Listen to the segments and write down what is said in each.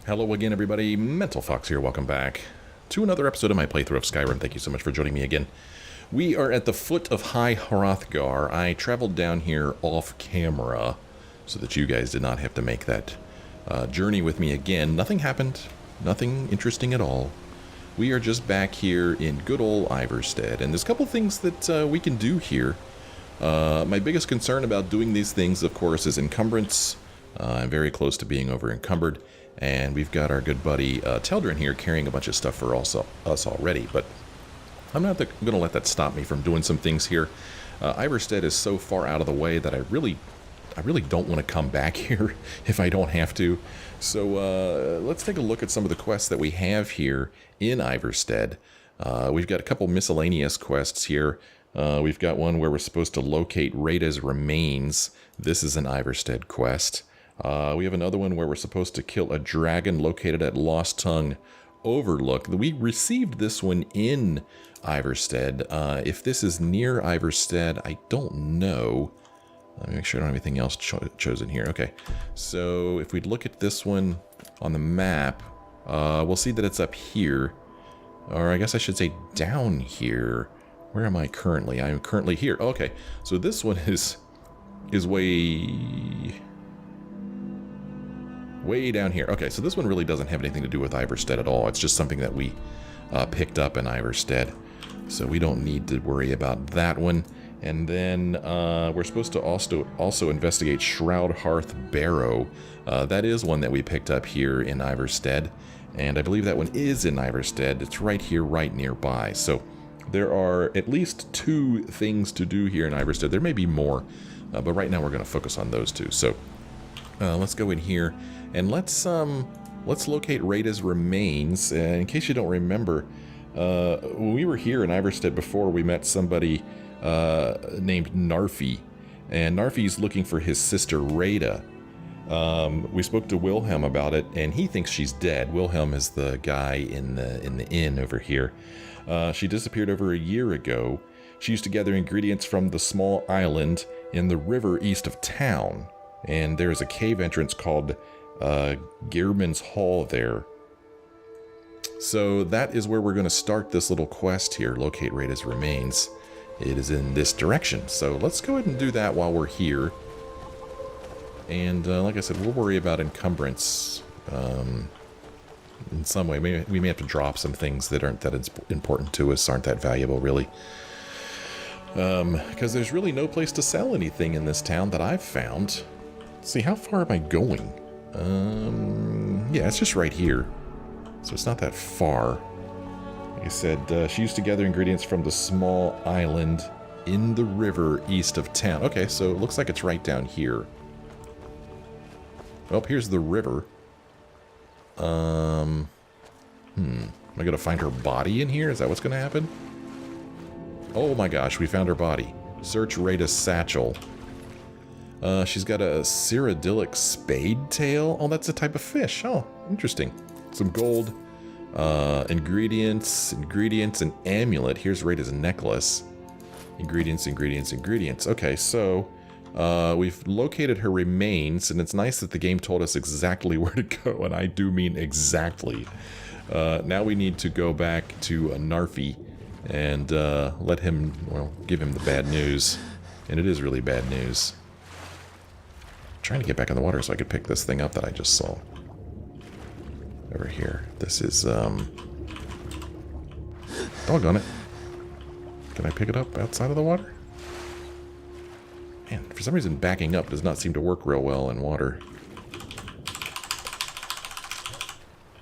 Hello again, everybody. Mental Fox here. Welcome back to another episode of my playthrough of Skyrim. Thank you so much for joining me again. We are at the foot of High Hrothgar. I traveled down here off camera so that you guys did not have to make that journey with me again. Nothing happened. Nothing interesting at all. We are just back here in good old Ivarstead, and there's a couple things that we can do here. My biggest concern about doing these things, of course, is encumbrance. I'm very close to being over encumbered. And we've got our good buddy Teldrin here carrying a bunch of stuff for us already, but I'm not going to let that stop me from doing some things here. Ivarstead is so far out of the way that I really don't want to come back here if I don't have to. So let's take a look at some of the quests that we have here in Ivarstead. We've got a couple miscellaneous quests here. We've got one where we're supposed to locate Raida's remains. This is an Ivarstead quest. We have another one where we're supposed to kill a dragon located at Lost Tongue Overlook. We received this one in Ivarstead. If this is near Ivarstead, I don't know. Let me make sure I don't have anything else chosen here. Okay, so if we look at this one on the map, we'll see that it's up here. Or I guess I should say down here. Where am I currently? I am currently here. Okay, so this one is way down here. Okay, so this one really doesn't have anything to do with Ivarstead at all. It's just something that we picked up in Ivarstead. So we don't need to worry about that one. And then we're supposed to also investigate Shroud Hearth Barrow. That is one that we picked up here in Ivarstead. And I believe that one is in Ivarstead. It's right here, right nearby. So there are at least 2 things to do here in Ivarstead. There may be more, but right now we're going to focus on those 2. So let's go in here and let's locate Raida's remains. In case you don't remember, when we were here in Ivarstead before, we met somebody named Narfi, and Narfi's looking for his sister Raida. We spoke to Wilhelm about it, and he thinks she's dead. Wilhelm is the guy in the inn over here. She disappeared over a year ago. She used to gather ingredients from the small island in the river east of town. And there's a cave entrance called Gehrman's Hall there. So that is where we're going to start this little quest here, locate Raida's remains. It is in this direction. So let's go ahead and do that while we're here. And like I said, we'll worry about encumbrance in some way. We may have to drop some things that aren't that important to us, aren't that valuable, really. Because there's really no place to sell anything in this town that I've found. Let's see, how far am I going? Yeah, it's just right here. So it's not that far. Like I said, she used to gather ingredients from the small island in the river east of town. Okay, so it looks like it's right down here. Well, here's the river. Am I gonna find her body in here? Is that what's gonna happen? Oh my gosh, we found her body. Search Raida's satchel. She's got a cyrodiilic spade tail. Oh, that's a type of fish. Oh, interesting. Some gold, ingredients, an amulet. Here's Raida's necklace. Ingredients. Okay, so we've located her remains, and it's nice that the game told us exactly where to go, and I do mean exactly. Now we need to go back to Narfi and let him, well, give him the bad news. And it is really bad news. Trying to get back in the water so I could pick this thing up that I just saw. Over here. This is, doggone it. Can I pick it up outside of the water? Man, for some reason backing up does not seem to work real well in water.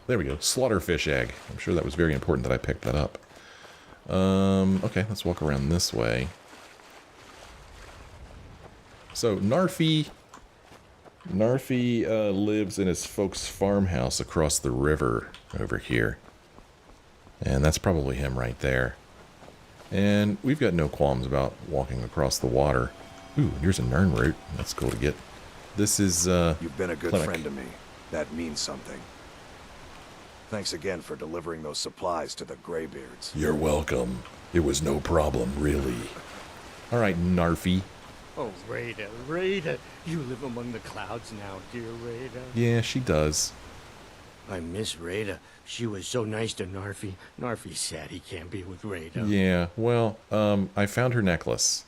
There we go. Slaughterfish egg. I'm sure that was very important that I picked that up. Okay, let's walk around this way. So, Narfi lives in his folks' farmhouse across the river over here. And that's probably him right there. And we've got no qualms about walking across the water. Ooh, here's a Nirnroot. That's cool to get. This is, You've been a good Clinic. friend to me. That means something. Thanks again for delivering those supplies to the Greybeards. You're welcome. It was no problem, really. Alright, Narfi. Oh, Raida, you live among the clouds now, dear Raida. Yeah, she does. I miss Raida. She was so nice to Narfi. Narfi's sad he can't be with Raida. Yeah, well, I found her necklace.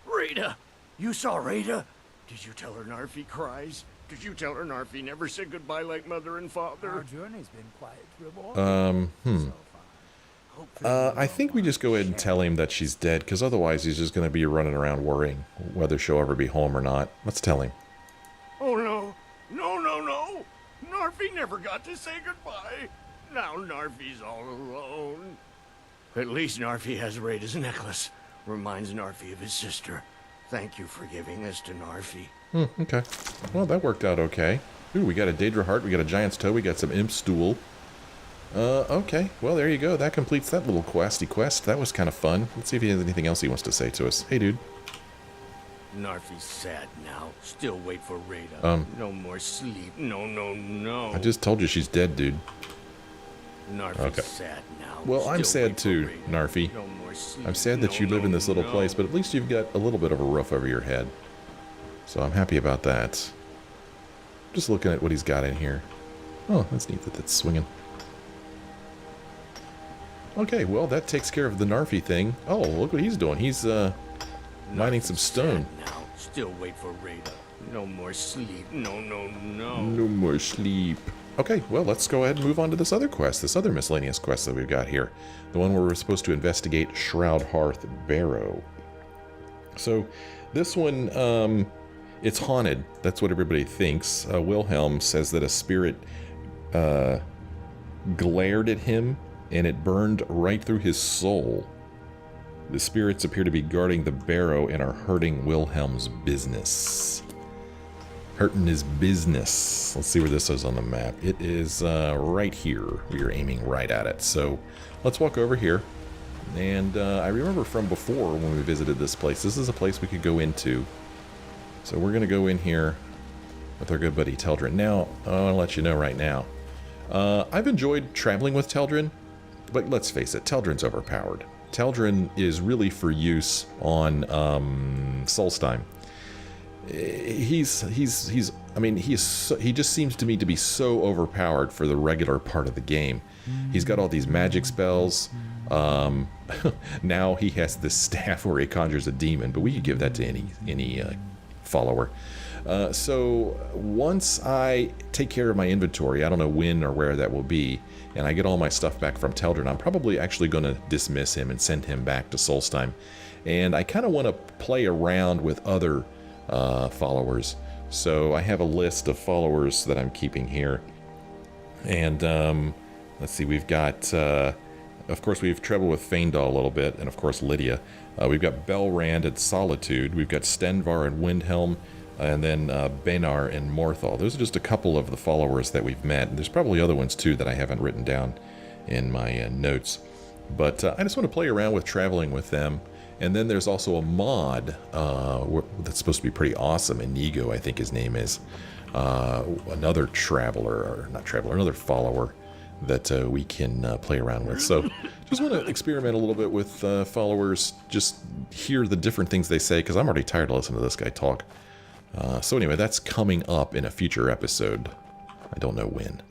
Raida! You saw Raida? Did you tell her Narfi cries? Did you tell her Narfi never said goodbye like mother and father? Our journey's been quite rewarding. So far. I think we just go ahead and tell him that she's dead, because otherwise he's just going to be running around worrying whether she'll ever be home or not. Let's tell him. Oh no! No, no, no! Narfi never got to say goodbye! Now Narfi's all alone. At least Narfi has Raida's necklace. Reminds Narfi of his sister. Thank you for giving this to Narfi. Okay. Well, that worked out okay. Ooh, we got a Daedra Heart, we got a Giant's Toe, we got some Imp Stool. Okay. Well, there you go. That completes that little questy quest. That was kind of fun. Let's see if he has anything else he wants to say to us. Hey, dude. Narfi's sad now. Still wait for Raida. No more sleep. No, no, no. I just told you she's dead, dude. Narfi's sad now. Well, I'm Still sad wait for too, Raida. Narfi. No more sleep. I'm sad that you live in this little place, but at least you've got a little bit of a roof over your head. So I'm happy about that. Just looking at what he's got in here. Oh, that's neat that that's swinging. Okay, well, that takes care of the Narfi thing. Oh, look what he's doing. He's, mining some stone. Sad now. Still wait for Raida. No more sleep. No, no, no. No more sleep. Okay, well, let's go ahead and move on to this other quest, this other miscellaneous quest that we've got here. The one where we're supposed to investigate Shroud Hearth Barrow. So, this one, it's haunted. That's what everybody thinks. Wilhelm says that a spirit glared at him, and it burned right through his soul. The spirits appear to be guarding the barrow and are hurting Wilhelm's business. Hurting his business. Let's see where this is on the map. It is right here. We are aiming right at it. So let's walk over here. And I remember from before when we visited this place, this is a place we could go into. So we're going to go in here with our good buddy Teldrin. Now, I want to let you know right now, I've enjoyed traveling with Teldrin, but let's face it, Teldrin's overpowered. Teldrin is really for use on Solstheim. He just seems to me to be so overpowered for the regular part of the game. He's got all these magic spells. Now he has this staff where he conjures a demon, but we could give that to any follower. So once I take care of my inventory, I don't know when or where that will be, and I get all my stuff back from Teldrin, I'm probably actually going to dismiss him and send him back to Solstheim. And I kind of want to play around with other followers. So I have a list of followers that I'm keeping here. And let's see, we've got, of course, we've traveled with Feindal a little bit, and of course Lydia. We've got Belrand and Solitude. We've got Stenvar and Windhelm. And then Benar and Morthal. Those are just a couple of the followers that we've met. And there's probably other ones too that I haven't written down in my notes. But I just want to play around with traveling with them. And then there's also a mod that's supposed to be pretty awesome. Inigo, I think his name is. Another traveler, or not traveler, another follower that we can play around with. So just want to experiment a little bit with followers. Just hear the different things they say, because I'm already tired of listening to this guy talk. So anyway, that's coming up in a future episode. I don't know when.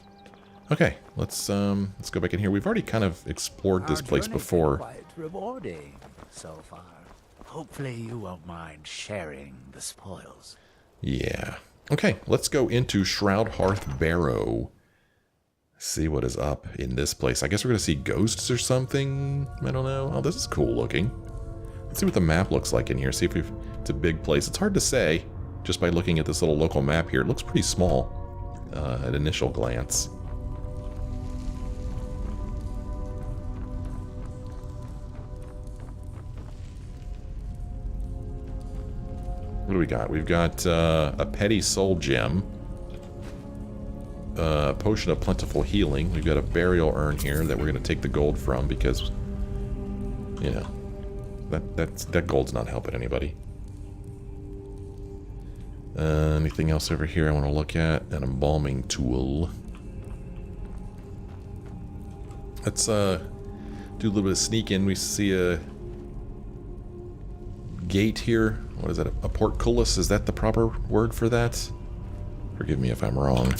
Okay, let's go back in here. We've already kind of explored this place before. Quite rewarding so far. Hopefully you won't mind sharing the spoils. Yeah. Okay, let's go into Shroud Hearth Barrow. See what is up in this place. I guess we're going to see ghosts or something. I don't know. Oh, this is cool looking. Let's see what the map looks like in here. See if it's a big place. It's hard to say just by looking at this little local map here. It looks pretty small at initial glance. What do we got? We've got a petty soul gem, a potion of plentiful healing. We've got a burial urn here that we're going to take the gold from because, you know, that gold's not helping anybody. Anything else over here I want to look at? An embalming tool. Let's do a little bit of sneak in. We see a gate here. What is that? A portcullis? Is that the proper word for that? Forgive me if I'm wrong.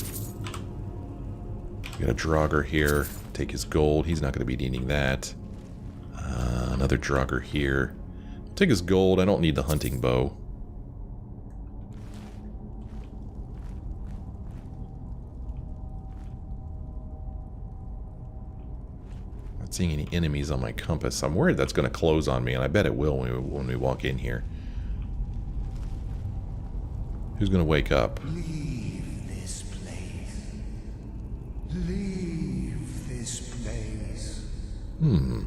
We got a Draugr here. Take his gold. He's not going to be needing that. Another Draugr here. Take his gold. I don't need the hunting bow. Not seeing any enemies on my compass. I'm worried that's going to close on me, and I bet it will when we walk in here. Who's going to wake up? Leave this place. Leave this place. Leave.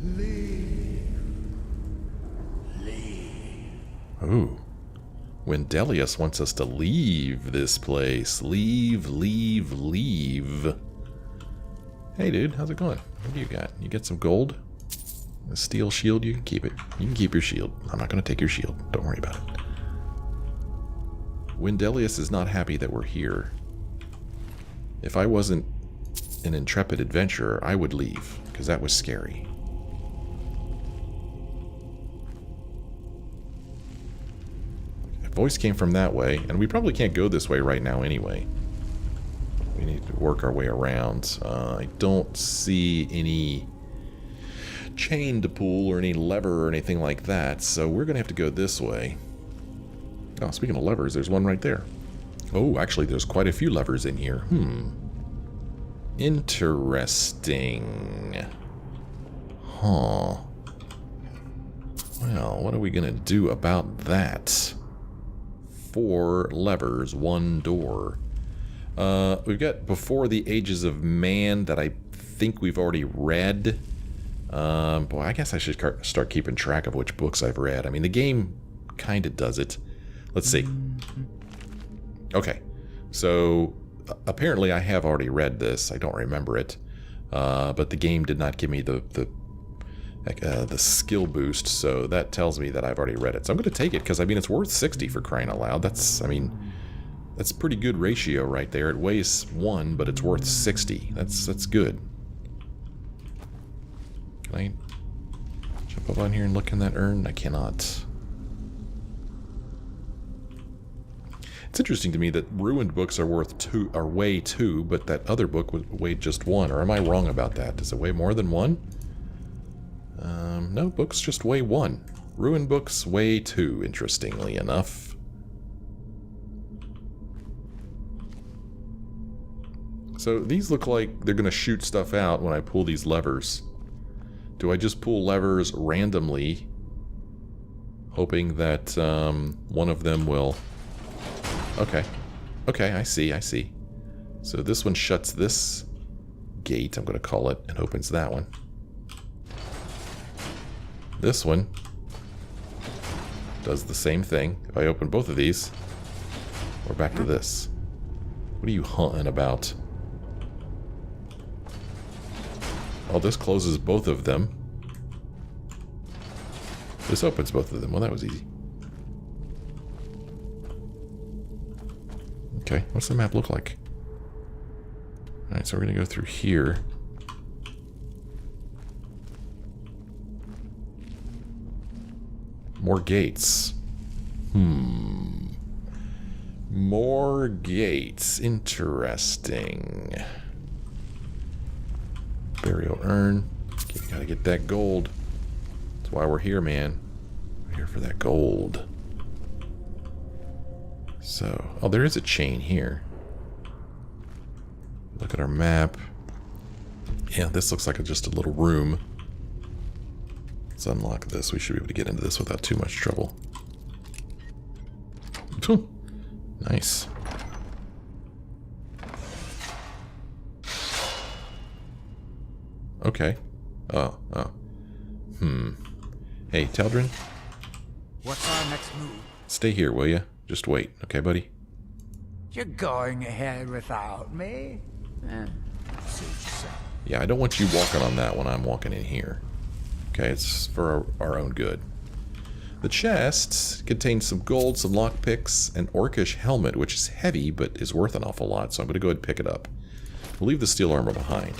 Leave. Leave. Ooh. Wyndelius wants us to leave this place. Leave, leave, leave. Hey, dude, how's it going? What do you got? You get some gold? A steel shield? You can keep it. You can keep your shield. I'm not going to take your shield. Don't worry about it. Wyndelius is not happy that we're here. If I wasn't an intrepid adventurer, I would leave, because that was scary. That voice came from that way, and we probably can't go this way right now anyway. We need to work our way around. I don't see any chain to pull or any lever or anything like that, so we're going to have to go this way. Oh, speaking of levers, there's one right there. Oh, actually, there's quite a few levers in here. Interesting. Huh. Well, what are we going to do about that? 4 levers, 1 door. We've got Before the Ages of Man that I think we've already read. Boy, I guess I should start keeping track of which books I've read. I mean, the game kind of does it. Let's see. Okay, so apparently I have already read this. I don't remember it, but the game did not give me the skill boost, so that tells me that I've already read it. So I'm going to take it because I mean it's worth 60 for crying out loud. That's a pretty good ratio right there. It weighs 1, but it's worth 60. That's good. Can I jump up on here and look in that urn? I cannot. It's interesting to me that ruined books are weigh 2, but that other book would weigh just 1. Or am I wrong about that? Does it weigh more than 1? No, books just weigh 1. Ruined books weigh 2, interestingly enough. So these look like they're going to shoot stuff out when I pull these levers. Do I just pull levers randomly, hoping that one of them will... Okay. Okay, I see. So this one shuts this gate, I'm going to call it, and opens that one. This one does the same thing. If I open both of these, we're back to this. What are you hunting about? Oh, this closes both of them. This opens both of them. Well, that was easy. Okay, what's the map look like? Alright, so we're going to go through here. More gates. More gates. Interesting. Burial urn. Okay, gotta get that gold. That's why we're here, man. We're here for that gold. So, oh, there is a chain here. Look at our map. Yeah, this looks like just a little room. Let's unlock this. We should be able to get into this without too much trouble. Nice. Okay. Oh. Hey, Teldrin? What's our next move? Stay here, will you? Just wait, okay, buddy? You're going ahead without me? Suit yourself. Yeah, I don't want you walking on that when I'm walking in here. Okay, it's for our own good. The chest contains some gold, some lockpicks, an orcish helmet, which is heavy, but is worth an awful lot, so I'm going to go ahead and pick it up. We'll leave the steel armor behind.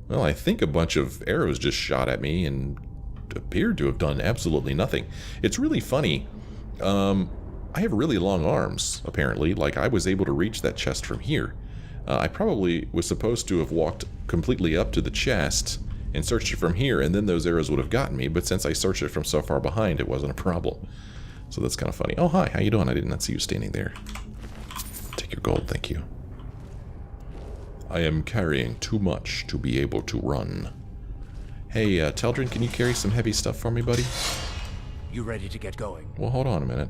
Well, I think a bunch of arrows just shot at me and appeared to have done absolutely nothing. It's really funny. I have really long arms, apparently. Like, I was able to reach that chest from here. I probably was supposed to have walked completely up to the chest and searched it from here, and then those arrows would have gotten me, but since I searched it from so far behind, it wasn't a problem. So that's kind of funny. Oh, hi, how you doing? I did not see you standing there. Take your gold, thank you. I am carrying too much to be able to run. Hey, Teldrin, can you carry some heavy stuff for me, buddy? You ready to get going? Well, hold on a minute.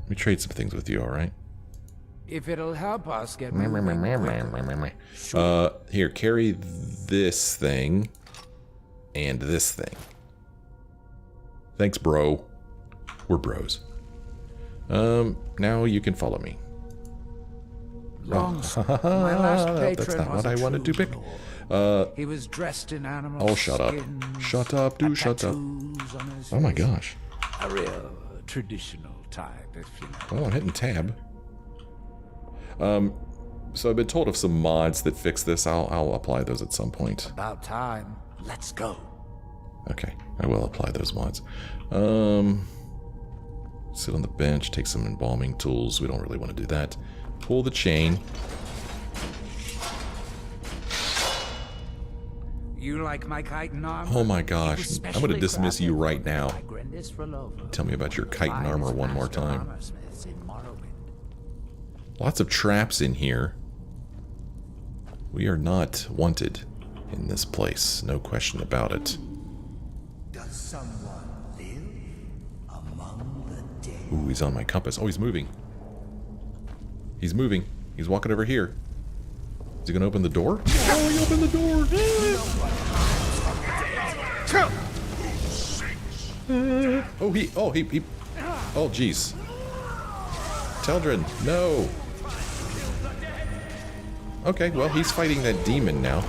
Let me trade some things with you, alright? If it'll help us get Here, carry this thing and this thing. Thanks, bro. We're bros. Now you can follow me. My last patron That's not was what I a wanted to true pick. lord. He was dressed in animal Oh, shut up. skins, Shut up, dude, shut up. tattoos on his Oh my face. gosh. A real traditional type, if you know. Oh, I'm hitting tab. So I've been told of some mods that fix this. I'll apply those at some point. About time. Let's go. Okay, I will apply those mods. Sit on the bench, take some embalming tools. We don't really want to do that. Pull the chain. You like my chitin armor? Oh my gosh, I'm going to dismiss you right now. Tell Tell me about your chitin armor one more time. Lots of traps in here. We are not wanted in this place, no question about it. Does someone live among the dead? Ooh, he's on my compass. Oh, he's moving. He's moving. He's walking over here. Is he gonna open the door? Oh, he opened the door! Oh, jeez. Teldrin, no! Okay, well, he's fighting that demon now.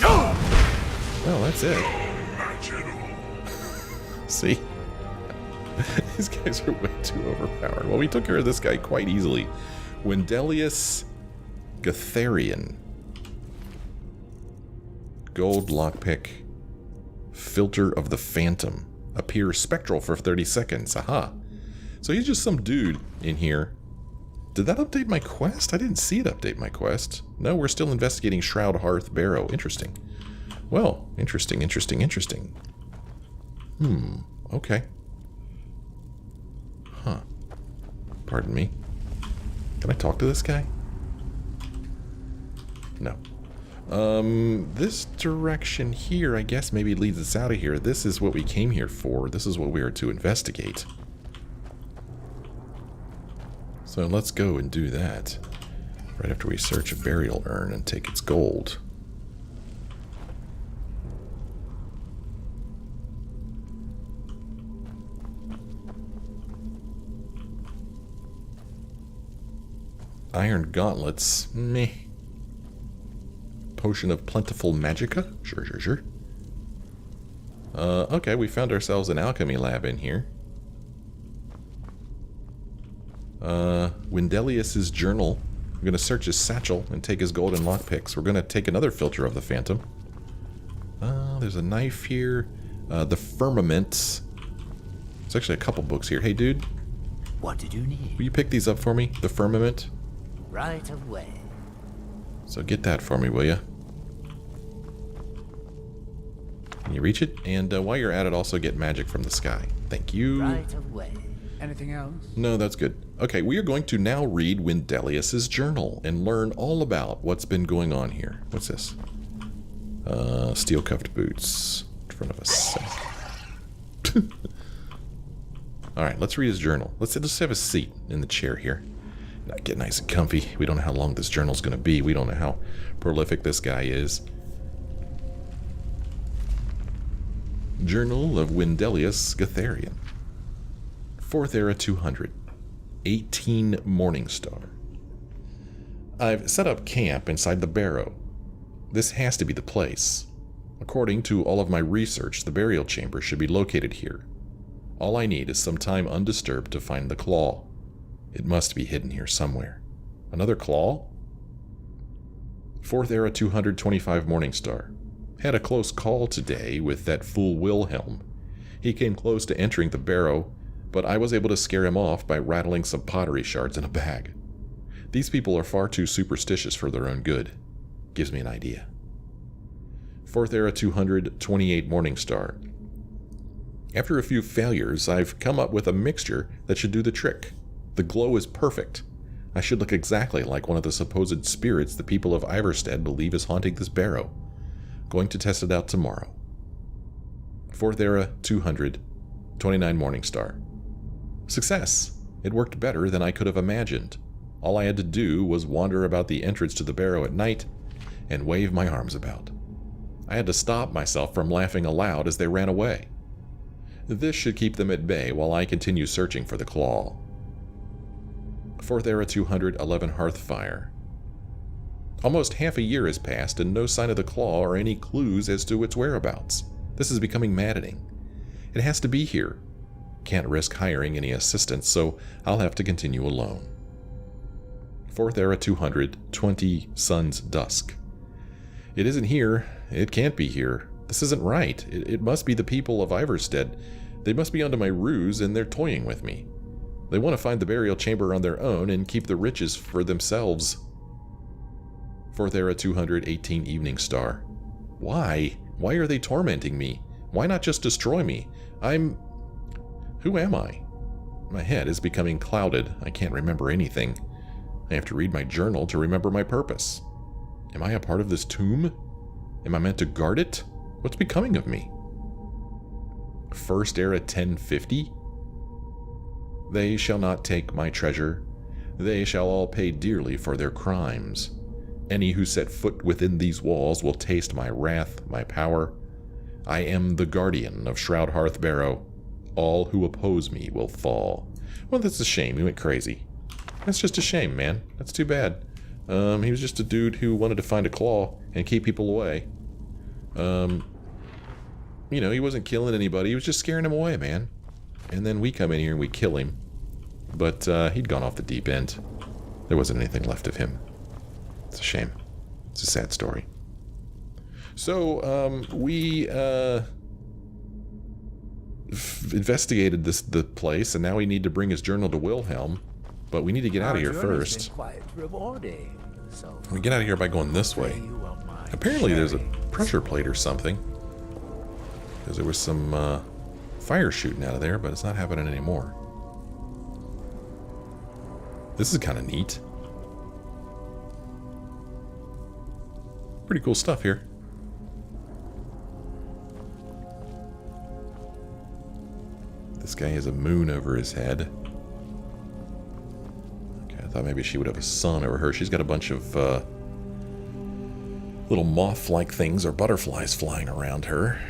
Well, that's it. See? These guys are way too overpowered. Well, we took care of this guy quite easily. Wyndelius Gatharian. Gold lockpick. Filter of the Phantom. Appears spectral for 30 seconds. Aha. So he's just some dude in here. Did that update my quest? I didn't see it update my quest. No, we're still investigating Shroud Hearth Barrow. Interesting. Well, interesting. Okay. Huh. Pardon me. Can I talk to this guy? No. This direction here, I guess, maybe leads us out of here. This is what we came here for. This is what we are to investigate. So let's go and do that. Right after we search a burial urn and take its gold. Iron gauntlets. Meh. Potion of plentiful magicka? Sure. Okay, we found ourselves an alchemy lab in here. Wyndelius's journal. We're going to search his satchel and take his golden lockpicks. We're going to take another filter of the Phantom. There's a knife here. The Firmaments. There's actually a couple books here. Hey, dude. What did you need? Will you pick these up for me? The Firmament. Right away. So get that for me, will you? Can you reach it? And while you're at it, also get magic from the sky. Thank you. Right away. Anything else? No, that's good. Okay, we are going to now read Wyndelius's journal and learn all about what's been going on here. What's this? Steel-cuffed boots in front of us. Alright, let's read his journal. Let's have a seat in the chair here. Get nice and comfy. We don't know how long this journal's going to be. We don't know how prolific this guy is. Journal of Wyndelius Gatharian. 4th Era 200. 18 Morningstar. I've set up camp inside the barrow. This has to be the place. According to all of my research, the burial chamber should be located here. All I need is some time undisturbed to find the claw. It must be hidden here somewhere. Another claw? 4th Era 225 Morningstar. Had a close call today with that fool Wilhelm. He came close to entering the barrow, but I was able to scare him off by rattling some pottery shards in a bag. These people are far too superstitious for their own good. Gives me an idea. 4th Era 228 Morningstar. After a few failures, I've come up with a mixture that should do the trick. The glow is perfect. I should look exactly like one of the supposed spirits the people of Ivarstead believe is haunting this barrow. Going to test it out tomorrow. 4th Era 229 Morningstar. Success! It worked better than I could have imagined. All I had to do was wander about the entrance to the barrow at night and wave my arms about. I had to stop myself from laughing aloud as they ran away. This should keep them at bay while I continue searching for the claw. 4th Era 211 Hearthfire. Almost half a year has passed and no sign of the claw or any clues as to its whereabouts. This is becoming maddening. It has to be here. Can't risk hiring any assistance, so I'll have to continue alone. 4th Era 220 Sun's Dusk. It isn't here. It can't be here. This isn't right. It must be the people of Ivarstead. They must be onto my ruse and they're toying with me. They want to find the burial chamber on their own and keep the riches for themselves. 4th Era 218 Evening Star. Why? Why are they tormenting me? Why not just destroy me? Who am I? My head is becoming clouded. I can't remember anything. I have to read my journal to remember my purpose. Am I a part of this tomb? Am I meant to guard it? What's becoming of me? 1st Era 1050? They shall not take my treasure. They shall all pay dearly for their crimes. Any who set foot within these walls will taste my wrath, my power. I am the guardian of Shroud Hearth Barrow. All who oppose me will fall. Well, that's a shame. He went crazy. That's just a shame, man. That's too bad. He was just a dude who wanted to find a claw and keep people away. You know, he wasn't killing anybody. He was just scaring them away, man. And then we come in here and we kill him. But he'd gone off the deep end. There wasn't anything left of him. It's a shame. It's a sad story. So, we investigated the place, and now we need to bring his journal to Wilhelm. But we need to get out of here first. Quite rewarding, so We get out of here by going this way. Apparently there's a pressure plate or something. Because there was some fire shooting out of there, but it's not happening anymore. This is kind of neat. Pretty cool stuff here. This guy has a moon over his head. Okay, I thought maybe she would have a sun over her. She's got a bunch of little moth-like things or butterflies flying around her.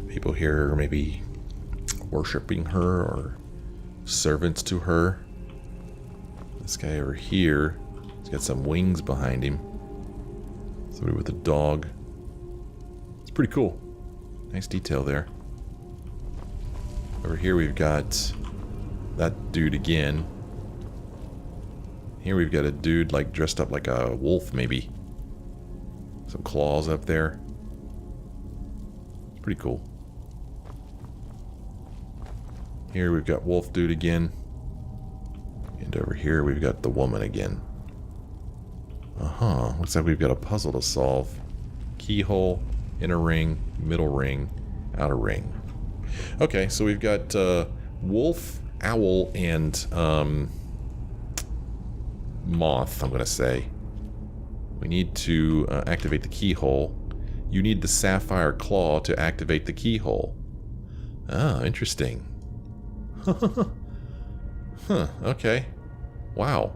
People here are maybe worshipping her or servants to her. This guy over here, he's got some wings behind him. Somebody with a dog. It's pretty cool. Nice detail there. Over here we've got that dude again. Here we've got a dude like dressed up like a wolf maybe. Some claws up there. It's pretty cool. Here we've got wolf dude again. And over here we've got the woman again. Looks like we've got a puzzle to solve. Keyhole, inner ring, middle ring, outer ring. Okay, so we've got wolf, owl, and moth, I'm going to say. We need to activate the keyhole. You need the sapphire claw to activate the keyhole. Ah, interesting. Huh, okay. Wow.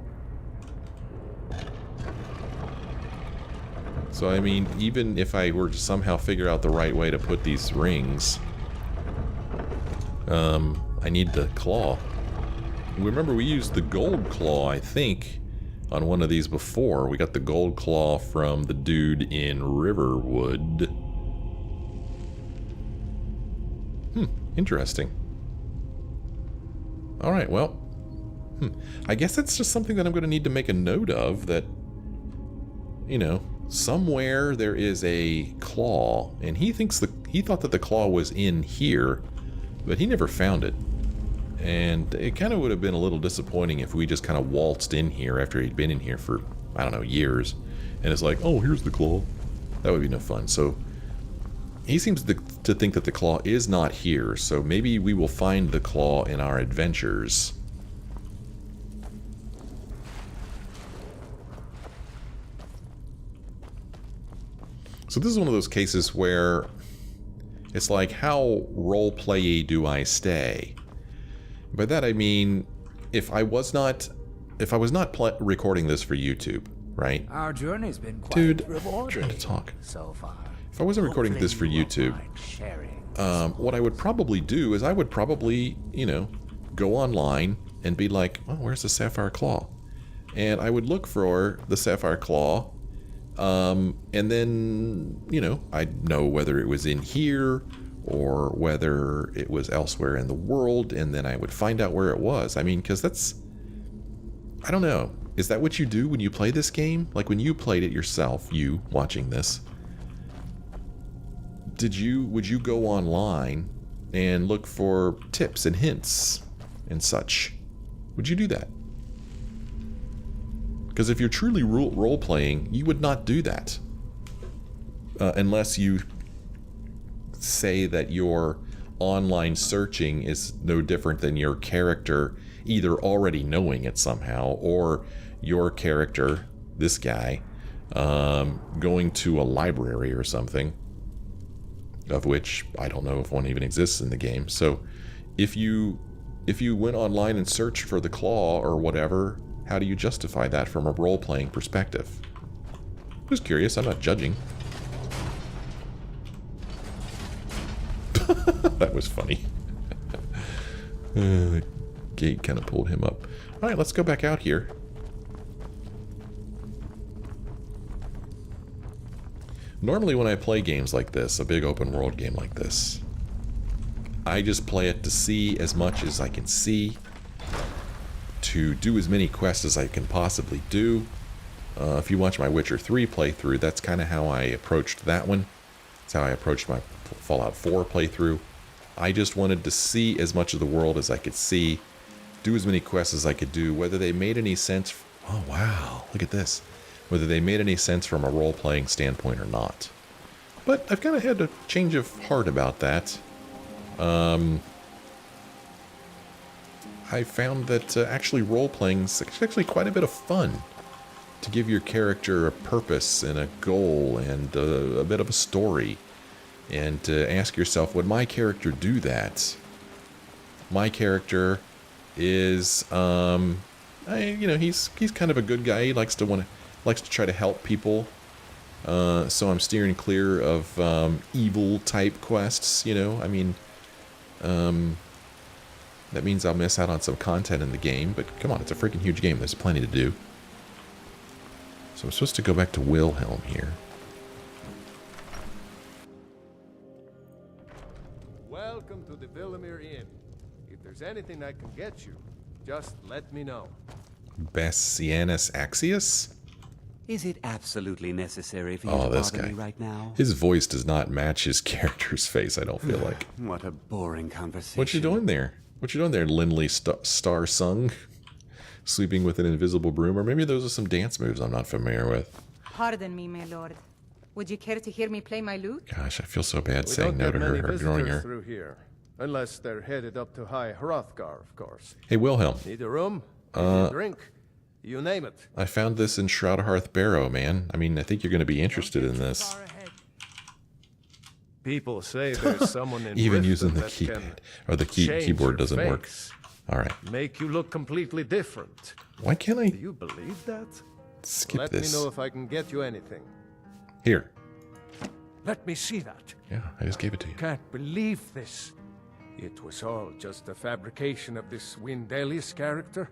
So, I mean, even if I were to somehow figure out the right way to put these rings, I need the claw. Remember, we used the gold claw, I think, on one of these before. We got the gold claw from the dude in Riverwood. Interesting. Alright, well. I guess that's just something that I'm going to need to make a note of, that, you know, somewhere there is a claw, and he thought that the claw was in here, But he never found it. And it kind of would have been a little disappointing if we just kind of waltzed in here after he'd been in here for, I don't know, years. And it's like, oh, here's the claw. That would be no fun. So he seems to think that the claw is not here. So maybe we will find the claw in our adventures. So this is one of those cases where it's like, how role-play-y do I stay? By that I mean, if I was not recording this for YouTube, right? Our journey's been quite Dude, rewarding. I'm trying to talk. So far. If I wasn't recording this for YouTube, what I would probably do is I would probably, you know, go online and be like, oh, where's the sapphire claw? And I would look for the sapphire claw, and then, you know, I'd know whether it was in here or whether it was elsewhere in the world, and then I would find out where it was. I mean, because that's... I don't know. Is that what you do when you play this game? Like, when you played it yourself, you watching this, would you go online and look for tips and hints and such? Would you do that? Because if you're truly role-playing, you would not do that. Unless you say that your online searching is no different than your character either already knowing it somehow, or your character, this guy, going to a library or something, of which I don't know if one even exists in the game. So if you went online and searched for the claw or whatever, how do you justify that from a role-playing perspective? Just curious, I'm not judging. That was funny. The gate kind of pulled him up. Alright, let's go back out here. Normally when I play games like this, a big open world game like this, I just play it to see as much as I can see, to do as many quests as I can possibly do. If you watch my Witcher 3 playthrough, that's kind of how I approached that one. That's how I approached my Fallout 4 playthrough. I just wanted to see as much of the world as I could see, do as many quests as I could do, whether they made any sense... Oh wow, look at this. Whether they made any sense from a role-playing standpoint or not. But I've kind of had a change of heart about that. I found that actually role-playing is actually quite a bit of fun. To give your character a purpose and a goal and a bit of a story. And to ask yourself, would my character do that? My character is, he's kind of a good guy. He likes to try to help people. So I'm steering clear of evil type quests. You know, I mean, that means I'll miss out on some content in the game. But come on, it's a freaking huge game. There's plenty to do. So I'm supposed to go back to Wilhelm here. Welcome to the Villamere Inn. If there's anything I can get you, just let me know. Bassianus Axius? Is it absolutely necessary for you Oh, to this bother guy. me right now? His voice does not match his character's face, I don't feel like. What a boring conversation. What you doing there? What you doing there, Lindley Star Sung? Sweeping with an invisible broom? Or maybe those are some dance moves I'm not familiar with. Pardon me, my lord. Would you care to hear me play my lute? Gosh, I feel so bad We saying don't no get to her many or ignoring visitors her. through here, unless they're headed up to High Hrothgar, of course. Hey, Wilhelm. Need a room? Need a drink? You name it. I found this in Shroud Hearth Barrow, man. I mean, I think you're going to be interested in this. People say there's someone in Even Bristol using the that keypad. can Or the change keyboard your doesn't work. face, Alright. make you look completely different. Why can't I Do you believe that? skip Let this? me know if I can get you anything. Here. Let me see that. Yeah, I just gave it to you. Can't believe this. It was all just a fabrication of this Wyndelius character.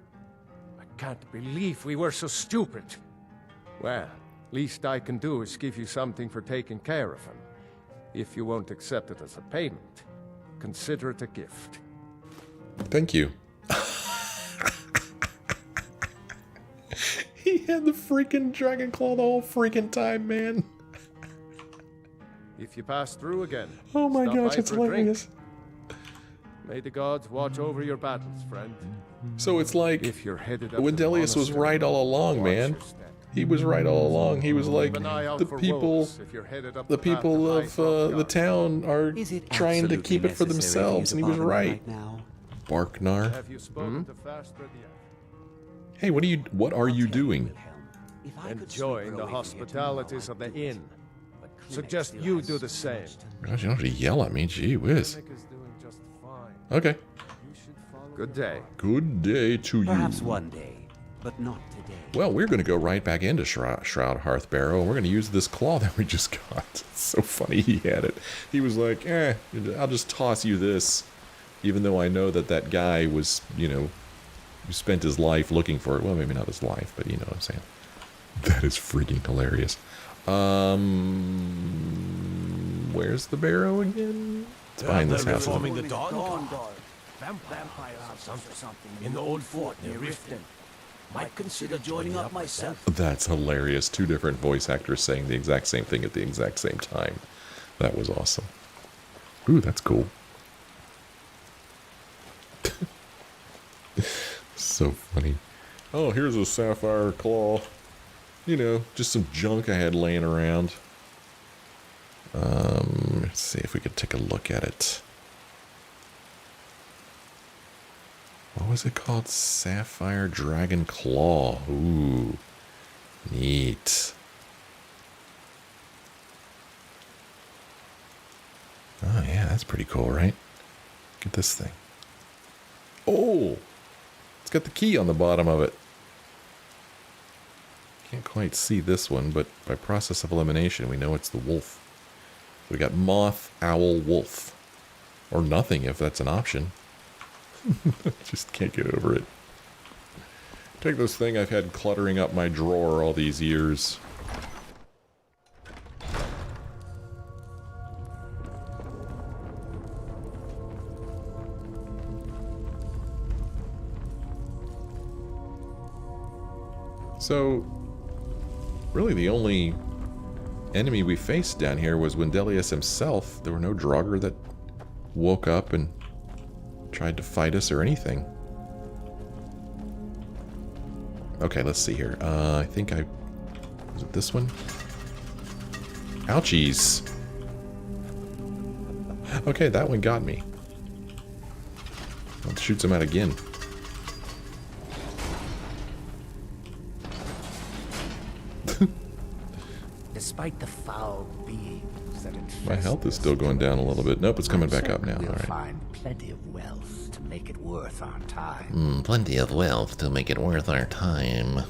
I can't believe we were so stupid. Well, least I can do is give you something for taking care of him. If you won't accept it as a payment, consider it a gift. Thank you. He had the freaking dragon claw the whole freaking time, man. If you pass through again, Oh my stop gosh, by it's for a drink. hilarious. May the gods watch over your battles, friend. So it's like If you're headed up Wyndelius was right all along, man. He was right all along. He was like, the people of the town are Is it trying to absolutely keep it for necessary to themselves, use and he a was bottom right. now? Barknar. Have you spoken to Faster Hey, what are you doing? If I could Enjoying slip the away from here hospitalities of tomorrow, the I'd do inn. it. But clearly Suggest still you has do the so same. much to Gosh, you don't have to yell at me. Gee whiz. Clinic is doing just fine. Okay. You should follow Good day. Good day to you. Perhaps one day, but not today. Well, we're going to go right back into Shroud Hearth Barrow, and we're going to use this claw that we just got. It's so funny he had it. He was like, I'll just toss you this, even though I know that guy was, who spent his life looking for it. Well, maybe not his life, but you know what I'm saying. That is freaking hilarious. Where's the barrow again? It's behind this house. Reforming the Dawn Guard. Vampire house or something in the old fort near Riften. Might consider joining up myself. That's hilarious. Two different voice actors saying the exact same thing at the exact same time. That was awesome. Ooh, that's cool. So funny. Oh, here's a sapphire claw. Just some junk I had laying around. Let's see if we could take a look at it. What was it called? Sapphire Dragon Claw. Ooh. Neat. Oh, yeah, that's pretty cool, right? Look at this thing. Oh! It's got the key on the bottom of it. Can't quite see this one, but by process of elimination, we know it's the wolf. We got moth, owl, wolf. Or nothing, if that's an option. Just can't get over it. Take this thing I've had cluttering up my drawer all these years. So, really the only enemy we faced down here was Wyndelius himself. There were no Draugr that woke up and tried to fight us or anything. Okay, let's see here. I think was it this one? Ouchies. Okay, that one got me. Let's shoot some out again. Despite the foul beings that infest My health is this still going down a little bit. Nope, it's coming back up now. We'll All right. find plenty of wealth to make it worth our time. Plenty of wealth to make it worth our time.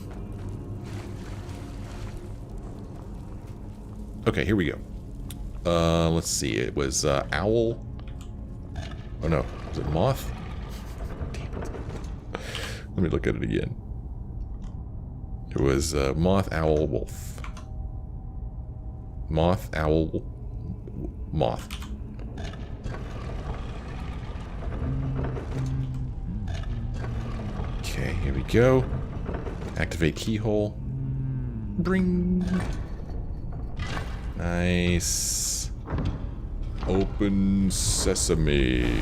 Okay, here we go. Let's see. It was owl. Oh no, was it moth? Damn it. Let me look at it again. It was moth, owl, wolf. Moth, owl, moth. Okay, here we go. Activate keyhole. Bring. Nice. Open sesame.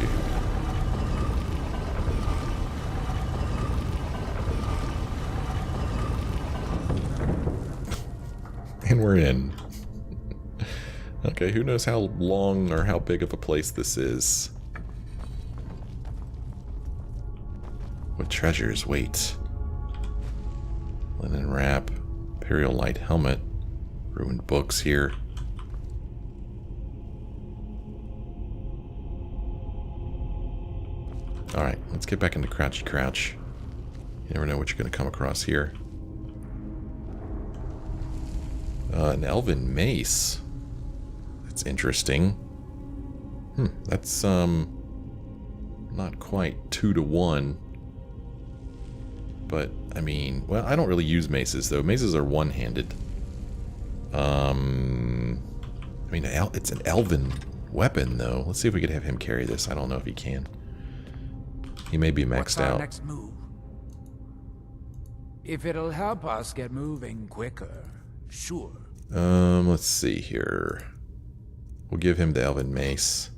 And we're in. Okay, who knows how long or how big of a place this is. What treasures wait? Linen wrap, Imperial Light helmet, ruined books here. Alright, let's get back into Crouchy Crouch. You never know what you're going to come across here. An elven mace. That's interesting. That's, not quite 2-to-1. But, I mean, well, I don't really use maces, though. Maces are one-handed. I mean, it's an elven weapon, though. Let's see if we could have him carry this. I don't know if he can. He may be maxed What's our out. next move? If it'll help us get moving quicker, sure. Let's see here. We'll give him the elven mace.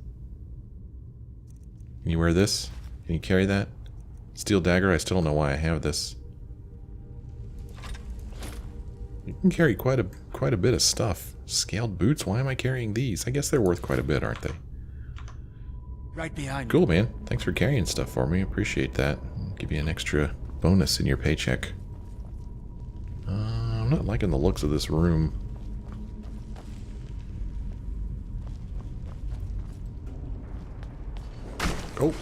Can you wear this? Can you carry that? Steel dagger, I still don't know why I have this. You can carry quite a bit of stuff. Scaled boots, why am I carrying these? I guess they're worth quite a bit, aren't they? Right behind Cool, man. Thanks for carrying stuff for me. Appreciate that. I'll give you an extra bonus in your paycheck. I'm not liking the looks of this room. Oh.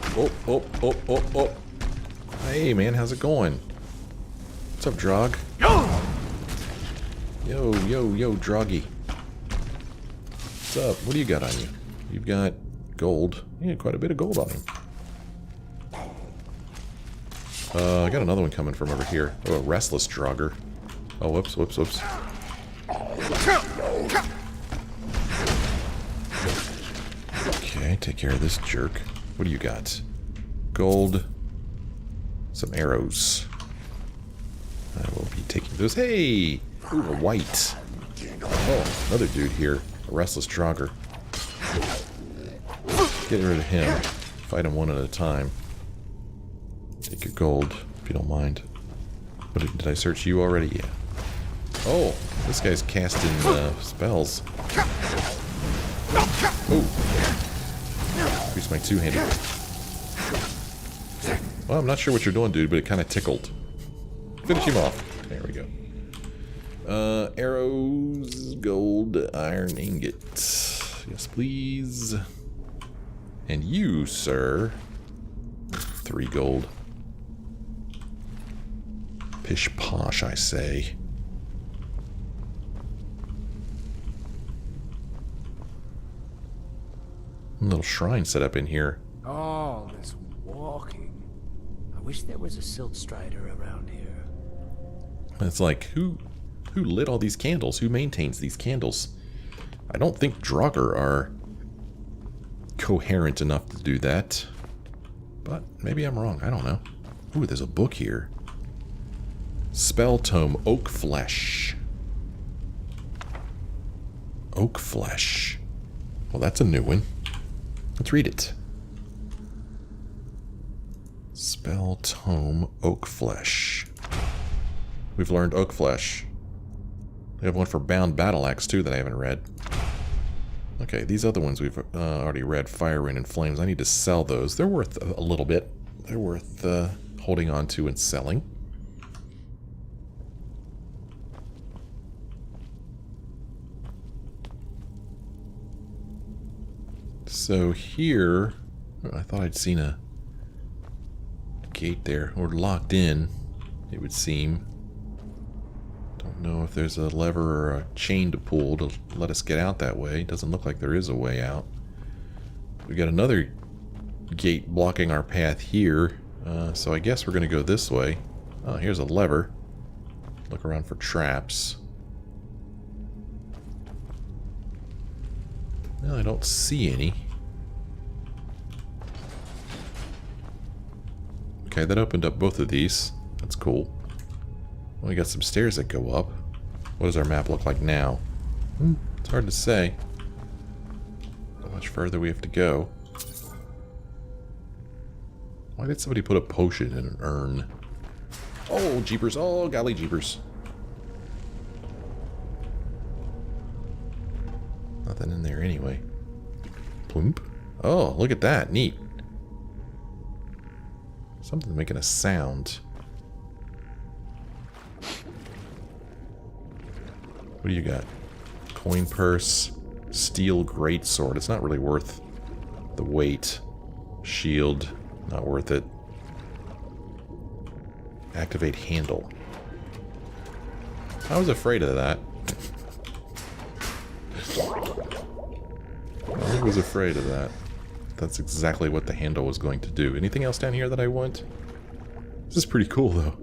Hey, man, how's it going? What's up, Drog? Yo, Droggy. What's up? What do you got on you? You've got gold. Yeah, quite a bit of gold on him. I got another one coming from over here. Oh, a restless Drogger. Oh, whoops. Okay, take care of this jerk. What do you got? Gold. Some arrows. I will be taking those. Hey! Ooh, a white. Oh, another dude here. A restless Drogger. Get rid of him. Fight him one at a time. Take your gold, if you don't mind. What, did I search you already? Yeah. Oh, this guy's casting spells. Oh. Increase my two-handed. Well, I'm not sure what you're doing, dude, but it kind of tickled. Finish him off. There we go. Arrows, gold, iron ingot. Yes, please. And you, sir. 3 gold. Pish posh, I say. A little shrine set up in here. All this walking. I wish there was a silt strider around here. It's like, who lit all these candles? Who maintains these candles? I don't think Draugr are coherent enough to do that. But maybe I'm wrong. I don't know. Ooh, there's a book here. Spell Tome, Oak Flesh. Oak Flesh. Well, that's a new one. Let's read it. Spell Tome, Oak Flesh. We've learned Oak Flesh. We have one for Bound Battle Axe, too, that I haven't read. Okay, these other ones we've already read. Fire, Rain, and Flames. I need to sell those. They're worth a little bit. They're worth holding on to and selling. So here, I thought I'd seen a gate there. We're locked in, it would seem. Don't know if there's a lever or a chain to pull to let us get out that way. Doesn't look like there is a way out. We got another gate blocking our path here. So I guess we're going to go this way. Oh, here's a lever. Look around for traps. No, I don't see any. Okay, that opened up both of these. That's cool. Well, we got some stairs that go up. What does our map look like now? It's hard to say. How much further we have to go. Why did somebody put a potion in an urn? Oh, jeepers. Oh, golly jeepers. Nothing in there anyway. Plump. Oh, look at that. Neat. Something's making a sound. What do you got? Coin purse. Steel greatsword. It's not really worth the weight. Shield. Not worth it. Activate handle. I was afraid of that. I was afraid of that. That's exactly what the handle was going to do. Anything else down here that I want? This is pretty cool, though.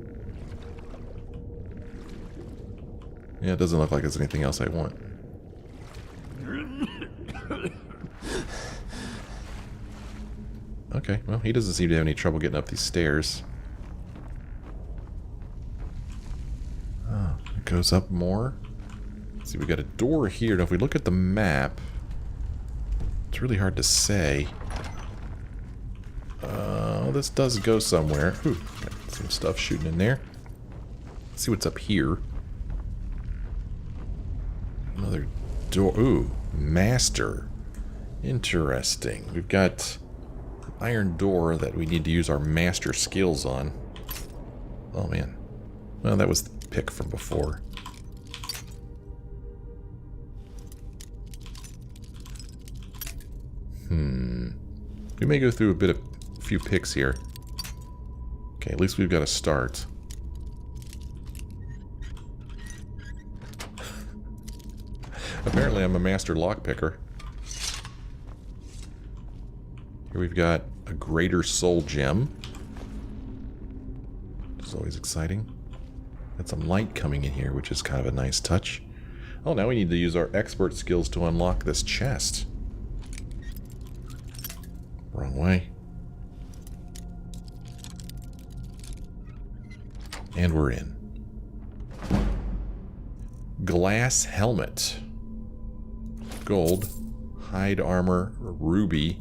Yeah, it doesn't look like there's anything else I want. Okay, well, he doesn't seem to have any trouble getting up these stairs. Oh, it goes up more. Let's see, we got a door here. Now, if we look at the map, it's really hard to say. Oh, this does go somewhere. Ooh, got some stuff shooting in there. Let's see what's up here. Another door. Ooh, master. Interesting. We've got an iron door that we need to use our master skills on. Oh, man. Well, that was the pick from before. We may go through a few picks here. Okay, at least we've got a start. Apparently I'm a master lockpicker. Here we've got a greater soul gem. Which is always exciting. Got some light coming in here, which is kind of a nice touch. Oh, now we need to use our expert skills to unlock this chest. Wrong way. And we're in. Glass helmet. Gold. Hide armor. Ruby.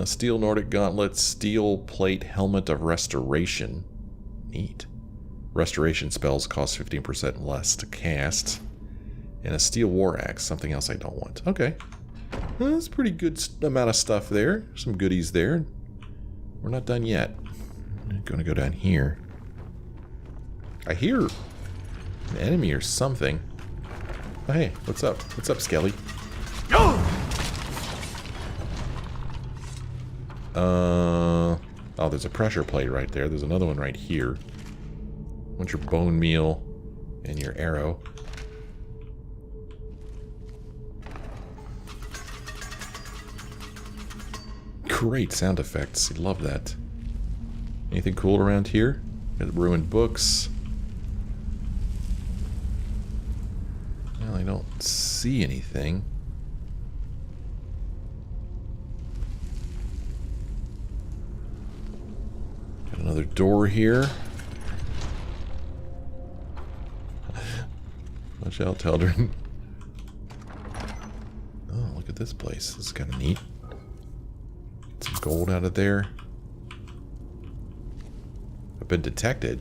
Steel Nordic gauntlet. Steel plate helmet of restoration. Neat. Restoration spells cost 15% less to cast. And a steel war axe. Something else I don't want. Okay. Well, that's a pretty good amount of stuff there. Some goodies there. We're not done yet. I'm going to go down here. I hear an enemy or something. Oh, hey, what's up? What's up, Skelly? Oh, there's a pressure plate right there. There's another one right here. Want your bone meal and your arrow. Great sound effects. I love that. Anything cool around here? Got ruined books. Well, I don't see anything. Got another door here. Watch out, Teldrin. Oh, look at this place. This is kind of neat. Get some gold out of there. I've been detected.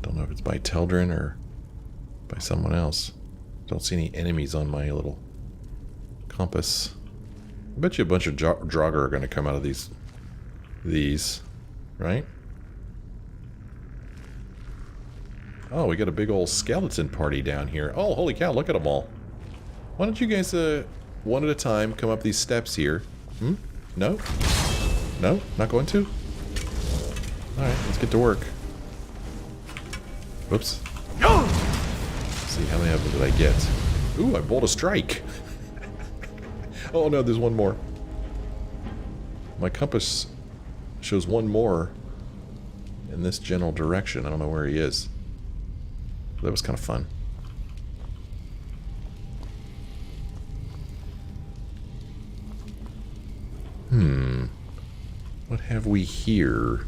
Don't know if it's by Teldrin or by someone else. Don't see any enemies on my little compass. I bet you a bunch of Draugr are going to come out of these, right? Oh, we got a big old skeleton party down here. Oh, holy cow, look at them all. Why don't you guys, one at a time, come up these steps here? Hmm? No? No? Not going to? Alright, let's get to work. Whoops. Let's see, how many of them did I get? Ooh, I bowled a strike. Oh no, there's one more. My compass shows one more in this general direction. I don't know where he is. That was kind of fun. What have we here?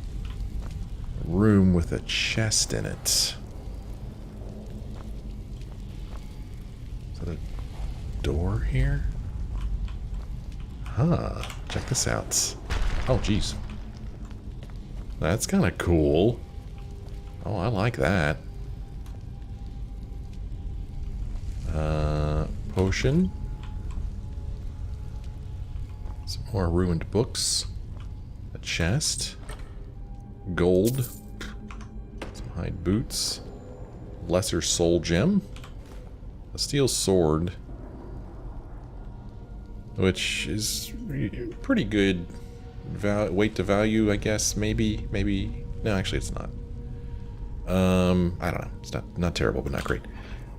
A room with a chest in it. Is that a door here? Huh. Check this out. Oh, geez. That's kind of cool. Oh, I like that. Potion. Some more ruined books. A chest. Gold. Some hide boots. Lesser soul gem. A steel sword. Which is pretty good weight to value, I guess. Maybe. No, actually it's not. I don't know. It's not terrible, but not great.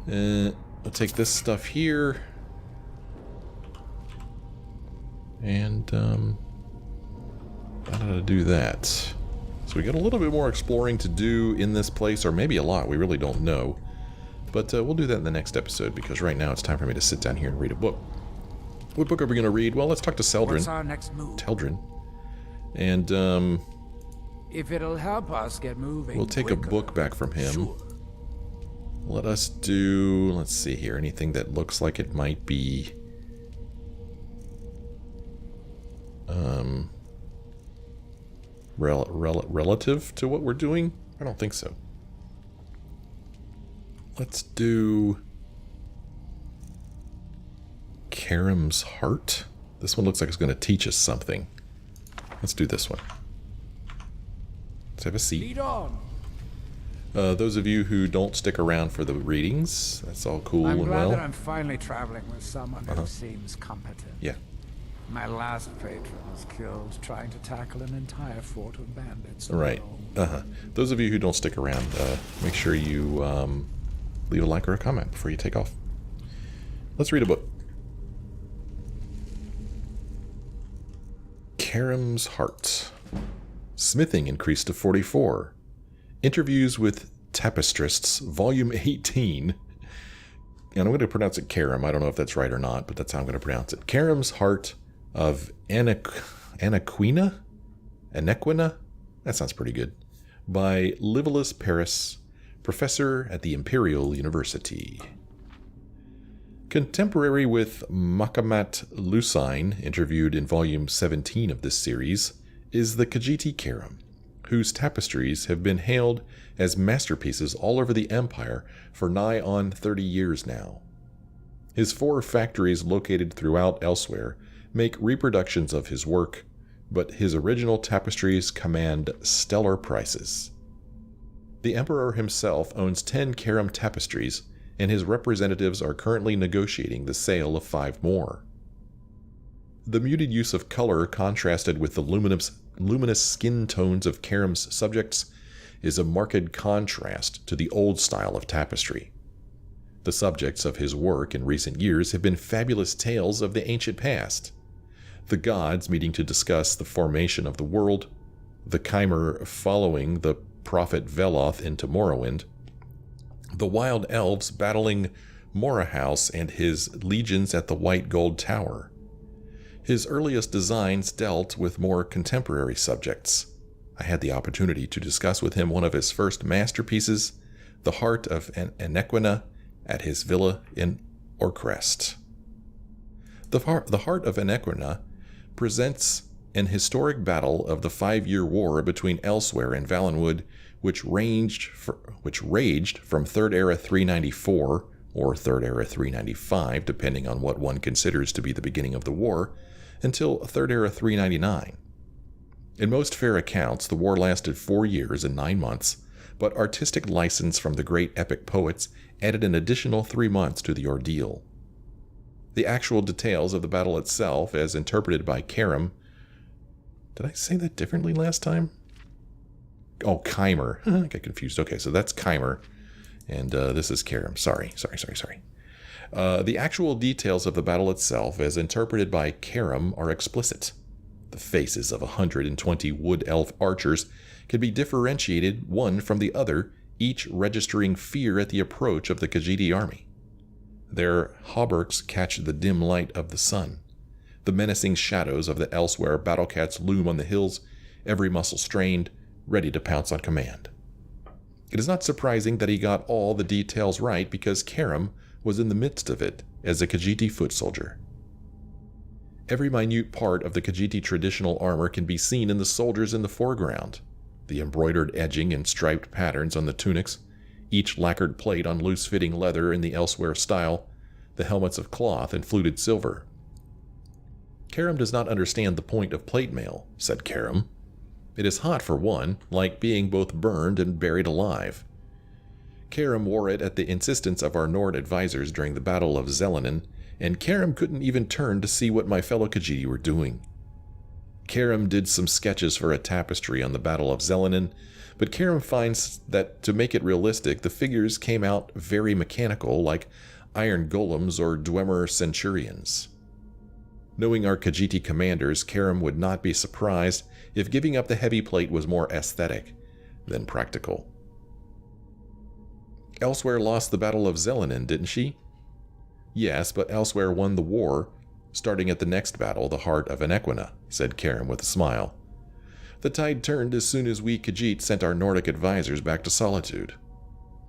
I'll take this stuff here. And, how did I do that? So we got a little bit more exploring to do in this place, or maybe a lot, we really don't know. But we'll do that in the next episode, because right now it's time for me to sit down here and read a book. What book are we going to read? Well, let's talk to Seldrin. What's our next move? Teldrin. And, If it'll help us get moving we'll take quicker. a book back from him. Sure. Let us do, let's see here, anything that looks like it might be relative to what we're doing? I don't think so. Let's do Cherim's Heart. This one looks like it's going to teach us something. Let's do this one. Let's have a seat. Lead on. Those of you who don't stick around for the readings, that's all cool I'm and glad well. that I'm finally traveling with someone who seems competent. Yeah. My last patron was killed trying to tackle an entire fort of bandits. Right. Those of you who don't stick around, make sure you leave a like or a comment before you take off. Let's read a book. Cherim's Heart. Smithing increased to 44. Interviews with Tapestrists, Volume 18. And I'm going to pronounce it Cherim. I don't know if that's right or not, but that's how I'm going to pronounce it. Cherim's Heart of Anaquina? That sounds pretty good. By Livius Paris, professor at the Imperial University. Contemporary with Makamat Lucine, interviewed in volume 17 of this series, is the Khajiit Cherim, whose tapestries have been hailed as masterpieces all over the Empire for nigh on 30 years now. His 4 factories located throughout elsewhere make reproductions of his work, but his original tapestries command stellar prices. The Emperor himself owns 10 Cherim tapestries, and his representatives are currently negotiating the sale of 5 more. The muted use of color contrasted with the luminous skin tones of Cherim's subjects is a marked contrast to the old style of tapestry. The subjects of his work in recent years have been fabulous tales of the ancient past. The gods meeting to discuss the formation of the world, the Chimer following the prophet Veloth into Morrowind, the wild elves battling Morahouse and his legions at the White Gold Tower. His earliest designs dealt with more contemporary subjects. I had the opportunity to discuss with him one of his first masterpieces, The Heart of Anaquina, at his villa in Orcrest. The Heart of Anaquina presents an historic battle of the 5-year war between Elsewhere and Valenwood, which raged from 3rd Era 394, or 3rd Era 395, depending on what one considers to be the beginning of the war, until 3rd Era 399. In most fair accounts, the war lasted 4 years and 9 months, but artistic license from the great epic poets added an additional 3 months to the ordeal. The actual details of the battle itself, as interpreted by Cherim... Did I say that differently last time? Oh, Chimer. I got confused. Okay, so that's Chimer, and this is Cherim. Sorry. The actual details of the battle itself, as interpreted by Cherim, are explicit. The faces of 120 wood elf archers can be differentiated one from the other, each registering fear at the approach of the Khajiit army. Their hauberks catch the dim light of the sun. The menacing shadows of the Elsewhere battlecats loom on the hills, every muscle strained, ready to pounce on command. It is not surprising that he got all the details right, because Cherim was in the midst of it as a Khajiit foot soldier. Every minute part of the Khajiit traditional armor can be seen in the soldiers in the foreground. The embroidered edging and striped patterns on the tunics, each lacquered plate on loose-fitting leather in the Elsewhere style, the helmets of cloth and fluted silver. Cherim does not understand the point of plate mail, said Cherim. It is hot for one, like being both burned and buried alive. Cherim wore it at the insistence of our Nord advisors during the Battle of Zelenin, and Cherim couldn't even turn to see what my fellow Khajiit were doing. Cherim did some sketches for a tapestry on the Battle of Zelenin, but Cherim finds that to make it realistic, the figures came out very mechanical, like iron golems or Dwemer centurions. Knowing our Khajiit commanders, Cherim would not be surprised if giving up the heavy plate was more aesthetic than practical. Elsewhere lost the Battle of Zelenin, didn't she? Yes, but Elsewhere won the war, starting at the next battle, the Heart of Anaquina, said Cherim with a smile. The tide turned as soon as we Khajiit sent our Nordic advisors back to Solitude.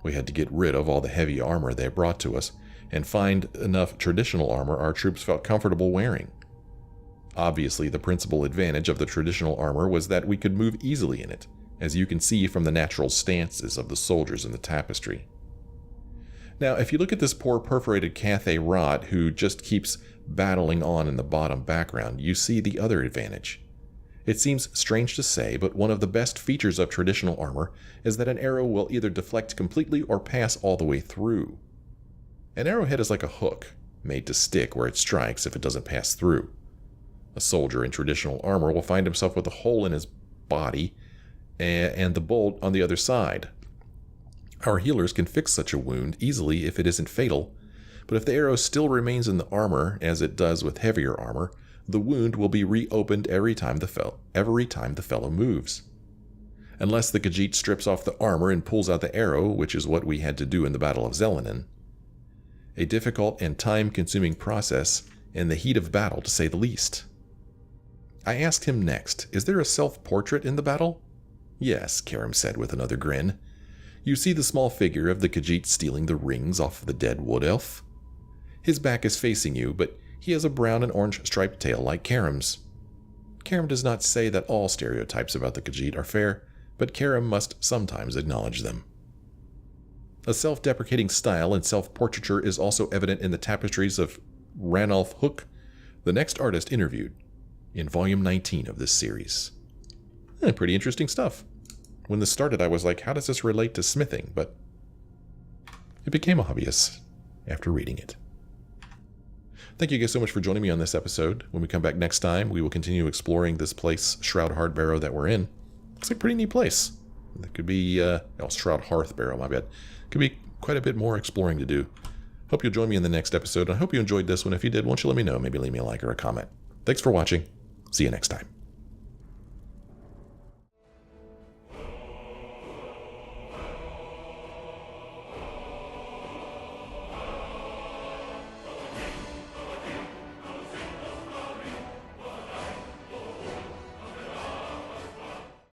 We had to get rid of all the heavy armor they brought to us, and find enough traditional armor our troops felt comfortable wearing. Obviously, the principal advantage of the traditional armor was that we could move easily in it, as you can see from the natural stances of the soldiers in the tapestry. Now, if you look at this poor perforated Cathay Rot who just keeps battling on in the bottom background, you see the other advantage. It seems strange to say, but one of the best features of traditional armor is that an arrow will either deflect completely or pass all the way through. An arrowhead is like a hook, made to stick where it strikes if it doesn't pass through. A soldier in traditional armor will find himself with a hole in his body and the bolt on the other side. Our healers can fix such a wound easily if it isn't fatal, but if the arrow still remains in the armor, as it does with heavier armor, the wound will be reopened every time the fellow moves. Unless the Khajiit strips off the armor and pulls out the arrow, which is what we had to do in the Battle of Zelenin. A difficult and time-consuming process in the heat of battle, to say the least. I asked him next, is there a self-portrait in the battle? Yes, Cherim said with another grin. You see the small figure of the Khajiit stealing the rings off of the dead wood elf? His back is facing you, but he has a brown and orange striped tail like Cherim's. Cherim does not say that all stereotypes about the Khajiit are fair, but Cherim must sometimes acknowledge them. A self-deprecating style and self-portraiture is also evident in the tapestries of Ranulf Hook, the next artist interviewed in Volume 19 of this series. Pretty interesting stuff. When this started, I was like, how does this relate to smithing? But it became obvious after reading it. Thank you guys so much for joining me on this episode. When we come back next time, we will continue exploring this place, Shroud Hearth Barrow, that we're in. Looks like a pretty neat place. It could be, Shroud Hearth Barrow, my bad. Could be quite a bit more exploring to do. Hope you'll join me in the next episode. I hope you enjoyed this one. If you did, why don't you let me know? Maybe leave me a like or a comment. Thanks for watching. See you next time.